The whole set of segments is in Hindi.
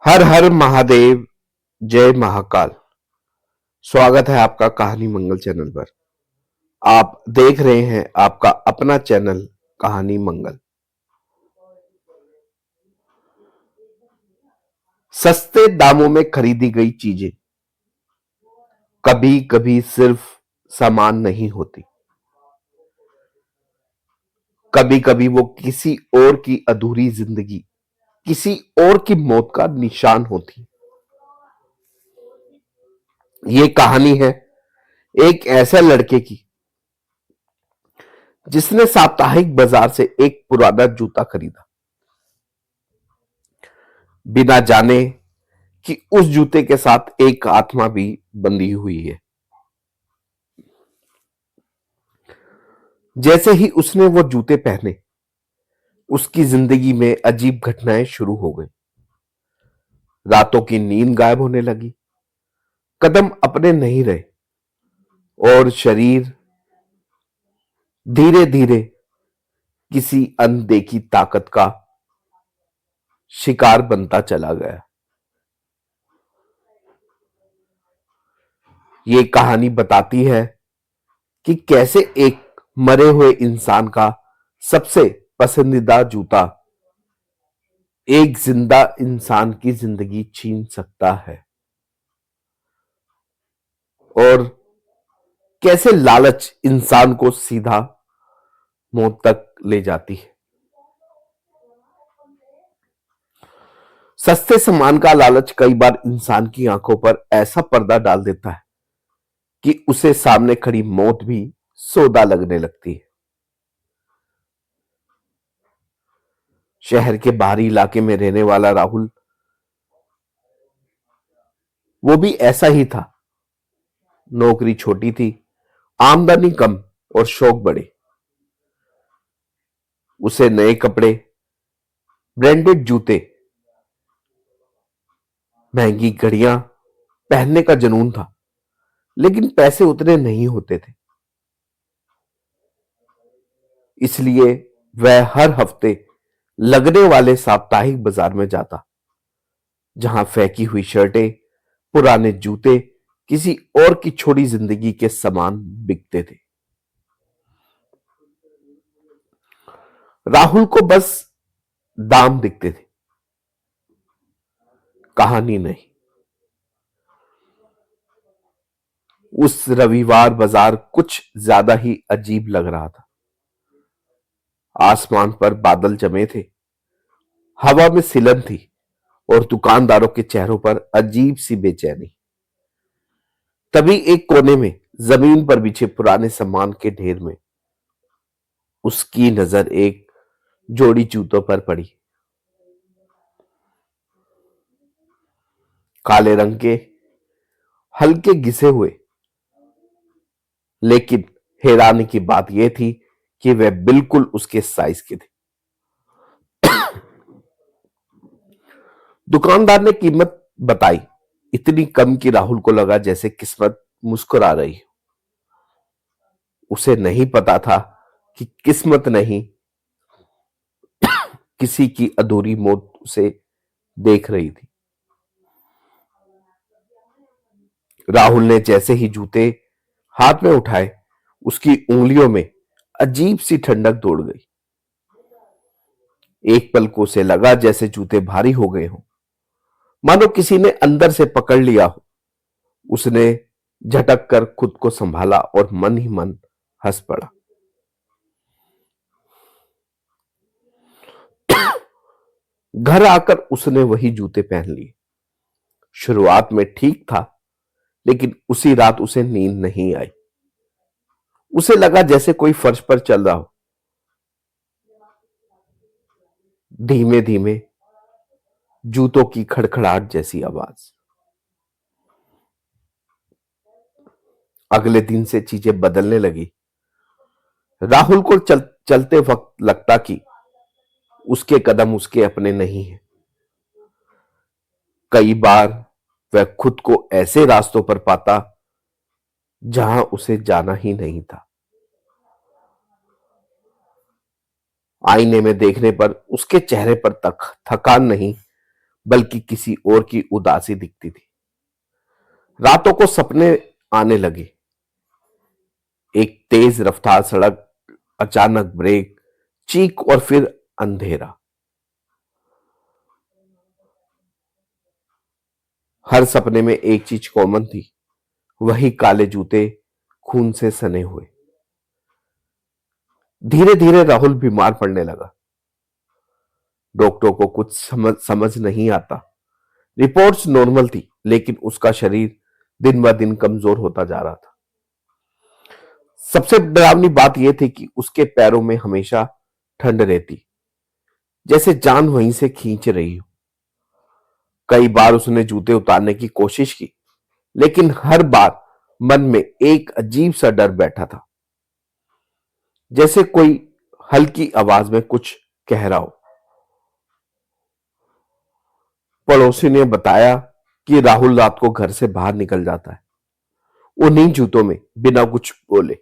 हर हर महादेव। जय महाकाल। स्वागत है आपका कहानी मंगल चैनल पर। आप देख रहे हैं आपका अपना चैनल कहानी मंगल। सस्ते दामों में खरीदी गई चीजें कभी कभी सिर्फ सामान नहीं होती, कभी कभी वो किसी और की अधूरी जिंदगी, किसी और की मौत का निशान होती। ये कहानी है एक ऐसे लड़के की जिसने साप्ताहिक बाजार से एक पुराना जूता खरीदा, बिना जाने कि उस जूते के साथ एक आत्मा भी बंधी हुई है। जैसे ही उसने वो जूते पहने, उसकी जिंदगी में अजीब घटनाएं शुरू हो गई। रातों की नींद गायब होने लगी, कदम अपने नहीं रहे और शरीर धीरे धीरे किसी अनदेखी ताकत का शिकार बनता चला गया। ये कहानी बताती है कि कैसे एक मरे हुए इंसान का सबसे पसंदीदा जूता एक जिंदा इंसान की जिंदगी छीन सकता है, और कैसे लालच इंसान को सीधा मौत तक ले जाती है। सस्ते सामान का लालच कई बार इंसान की आंखों पर ऐसा पर्दा डाल देता है कि उसे सामने खड़ी मौत भी सौदा लगने लगती है। शहर के बाहरी इलाके में रहने वाला राहुल, वो भी ऐसा ही था। नौकरी छोटी थी, आमदनी कम और शौक बड़े। उसे नए कपड़े, ब्रांडेड जूते, महंगी घड़ियां पहनने का जुनून था, लेकिन पैसे उतने नहीं होते थे। इसलिए वह हर हफ्ते लगने वाले साप्ताहिक बाजार में जाता, जहां फेंकी हुई शर्टें, पुराने जूते, किसी और की छोड़ी जिंदगी के सामान बिकते थे। राहुल को बस दाम दिखते थे, कहानी नहीं। उस रविवार बाजार कुछ ज्यादा ही अजीब लग रहा था। आसमान पर बादल जमे थे, हवा में सिलन थी और दुकानदारों के चेहरों पर अजीब सी बेचैनी। तभी एक कोने में जमीन पर बिछे पुराने सामान के ढेर में उसकी नजर एक जोड़ी जूतों पर पड़ी। काले रंग के, हल्के घिसे हुए, लेकिन हैरानी की बात यह थी कि वह बिल्कुल उसके साइज के थे। दुकानदार ने कीमत बताई, इतनी कम कि राहुल को लगा जैसे किस्मत मुस्कुरा रही। उसे नहीं पता था कि किस्मत नहीं, किसी की अधूरी मौत उसे देख रही थी। राहुल ने जैसे ही जूते हाथ में उठाए, उसकी उंगलियों में अजीब सी ठंडक दौड़ गई। एक पल को उसे लगा जैसे जूते भारी हो गए हों, मानो किसी ने अंदर से पकड़ लिया हो। उसने झटक कर खुद को संभाला और मन ही मन हंस पड़ा। घर आकर उसने वही जूते पहन लिए। शुरुआत में ठीक था, लेकिन उसी रात उसे नींद नहीं आई। उसे लगा जैसे कोई फर्श पर चल रहा हो, धीमे धीमे जूतों की खड़खड़ाहट जैसी आवाज। अगले दिन से चीजें बदलने लगी। राहुल को चलते वक्त लगता कि उसके कदम उसके अपने नहीं हैं। कई बार वह खुद को ऐसे रास्तों पर पाता जहां उसे जाना ही नहीं था। आईने में देखने पर उसके चेहरे पर तक थकान नहीं, बल्कि किसी और की उदासी दिखती थी। रातों को सपने आने लगे। एक तेज रफ्तार सड़क, अचानक ब्रेक, चीख और फिर अंधेरा। हर सपने में एक चीज कॉमन थी, वही काले जूते, खून से सने हुए। धीरे धीरे राहुल बीमार पड़ने लगा। डॉक्टरों को कुछ समझ नहीं आता। रिपोर्ट्स नॉर्मल थी, लेकिन उसका शरीर दिन ब दिन कमजोर होता जा रहा था। सबसे डरावनी बात यह थी कि उसके पैरों में हमेशा ठंड रहती, जैसे जान वहीं से खींच रही हो। कई बार उसने जूते उतारने की कोशिश की, लेकिन हर बार मन में एक अजीब सा डर बैठा था, जैसे कोई हल्की आवाज में कुछ कह रहा हो। पड़ोसी ने बताया कि राहुल रात को घर से बाहर निकल जाता है, उन्हीं जूतों में, बिना कुछ बोले।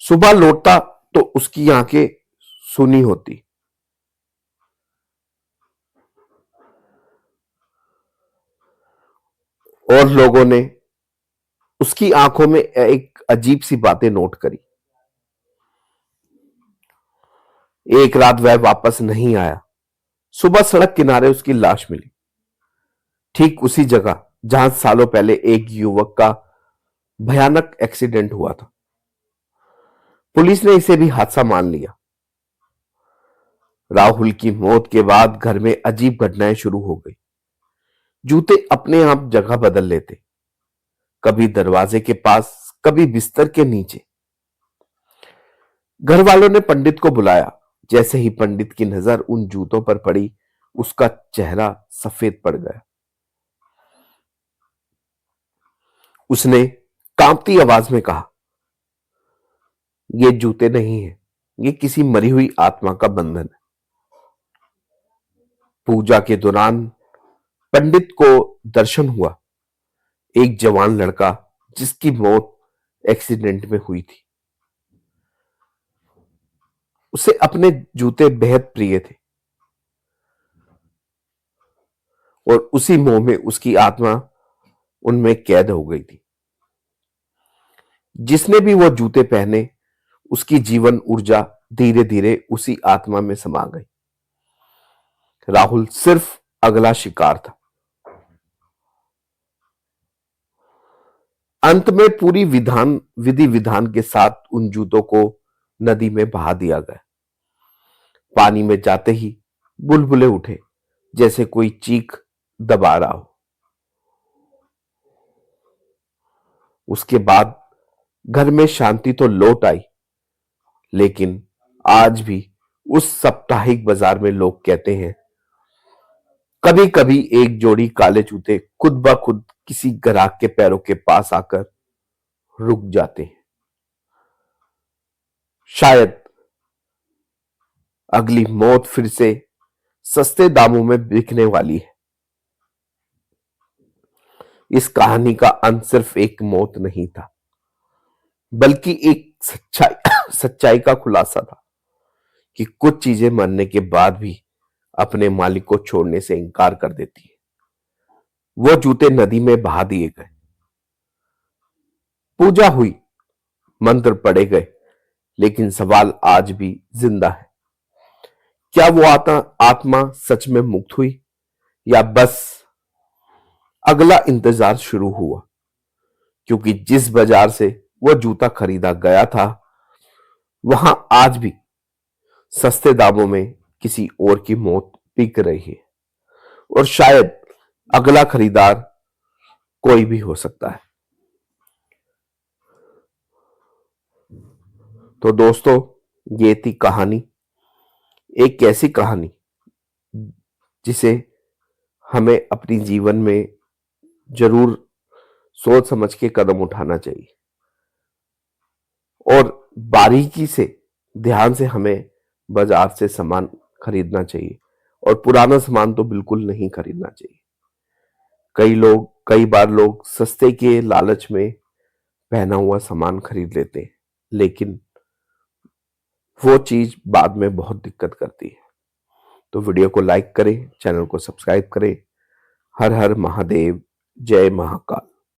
सुबह लौटता तो उसकी आंखें सुनी होती। और लोगों ने उसकी आंखों में एक अजीब सी बातें नोट करी। एक रात वह वापस नहीं आया। सुबह सड़क किनारे उसकी लाश मिली, ठीक उसी जगह जहां सालों पहले एक युवक का भयानक एक्सीडेंट हुआ था। पुलिस ने इसे भी हादसा मान लिया। राहुल की मौत के बाद घर में अजीब घटनाएं शुरू हो गई। जूते अपने आप जगह बदल लेते, कभी दरवाजे के पास, कभी बिस्तर के नीचे। घर वालों ने पंडित को बुलाया। जैसे ही पंडित की नजर उन जूतों पर पड़ी, उसका चेहरा सफेद पड़ गया। उसने कांपती आवाज में कहा, ये जूते नहीं है, ये किसी मरी हुई आत्मा का बंधन है। पूजा के दौरान पंडित को दर्शन हुआ, एक जवान लड़का जिसकी मौत एक्सीडेंट में हुई थी। उसे अपने जूते बेहद प्रिय थे और उसी मोह में उसकी आत्मा उनमें कैद हो गई थी। जिसने भी वो जूते पहने, उसकी जीवन ऊर्जा धीरे धीरे उसी आत्मा में समा गई। राहुल सिर्फ अगला शिकार था। अंत में पूरी विधि विधान के साथ उन जूतों को नदी में बहा दिया गया। पानी में जाते ही बुलबुले उठे, जैसे कोई चीख दबा रहा हो। उसके बाद घर में शांति तो लौट आई, लेकिन आज भी उस साप्ताहिक बाजार में लोग कहते हैं, कभी कभी एक जोड़ी काले जूते खुद ब खुद किसी ग्राहक के पैरों के पास आकर रुक जाते हैं। शायद अगली मौत फिर से सस्ते दामों में बिकने वाली है। इस कहानी का अंत सिर्फ एक मौत नहीं था, बल्कि एक सच्चाई का खुलासा था कि कुछ चीजें मरने के बाद भी अपने मालिक को छोड़ने से इंकार कर देती है। वो जूते नदी में बहा दिए गए, पूजा हुई, मंत्र पढ़े गए, लेकिन सवाल आज भी जिंदा है। क्या वो आत्मा सच में मुक्त हुई, या बस अगला इंतजार शुरू हुआ? क्योंकि जिस बाजार से वो जूता खरीदा गया था, वहां आज भी सस्ते दामों में किसी और की मौत बिक रही है, और शायद अगला खरीदार कोई भी हो सकता है। तो दोस्तों, ये थी कहानी, एक ऐसी कहानी जिसे हमें अपनी जीवन में जरूर सोच समझ के कदम उठाना चाहिए, और बारीकी से, ध्यान से हमें बाजार से सामान खरीदना चाहिए, और पुराना सामान तो बिल्कुल नहीं खरीदना चाहिए। कई बार लोग सस्ते के लालच में पहना हुआ सामान खरीद लेते हैं, लेकिन वो चीज बाद में बहुत दिक्कत करती है। तो वीडियो को लाइक करें, चैनल को सब्सक्राइब करें। हर हर महादेव, जय महाकाल।